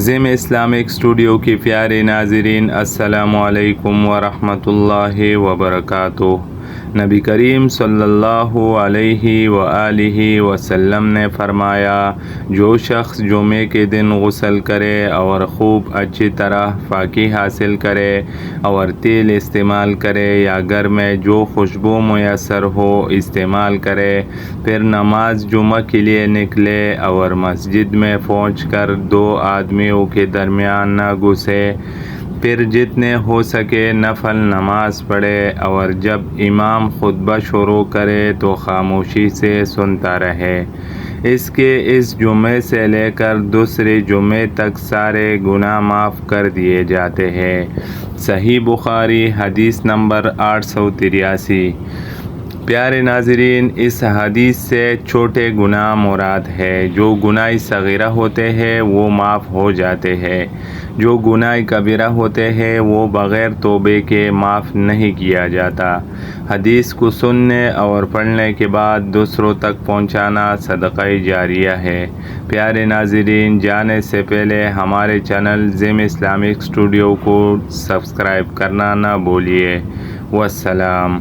ضم Islamic studio کی پیارے ناظرین، السلام علیکم ورحمۃ اللہ وبرکاتہ۔ نبی کریم صلی اللہ علیہ وآلہ وسلم نے فرمایا، جو شخص جمعے کے دن غسل کرے اور خوب اچھی طرح پاکی حاصل کرے اور تیل استعمال کرے یا گھر میں جو خوشبو میسر ہو استعمال کرے، پھر نماز جمعہ کے لیے نکلے اور مسجد میں پہنچ کر دو آدمیوں کے درمیان نہ گھسے، پھر جتنے ہو سکے نفل نماز پڑھے اور جب امام خطبہ شروع کرے تو خاموشی سے سنتا رہے، اس کے اس جمعے سے لے کر دوسرے جمعے تک سارے گناہ معاف کر دیے جاتے ہیں۔ صحیح بخاری حدیث نمبر 883۔ پیارے ناظرین، اس حدیث سے چھوٹے گناہ مراد ہے۔ جو گناہ صغیرہ ہوتے ہیں وہ معاف ہو جاتے ہیں، جو گناہ کبیرہ ہوتے ہیں وہ بغیر توبے کے معاف نہیں کیا جاتا۔ حدیث کو سننے اور پڑھنے کے بعد دوسروں تک پہنچانا صدقہ جاریہ ہے۔ پیارے ناظرین، جانے سے پہلے ہمارے چینل ضم اسلامک اسٹوڈیو کو سبسکرائب کرنا نہ بھولیے۔ والسلام۔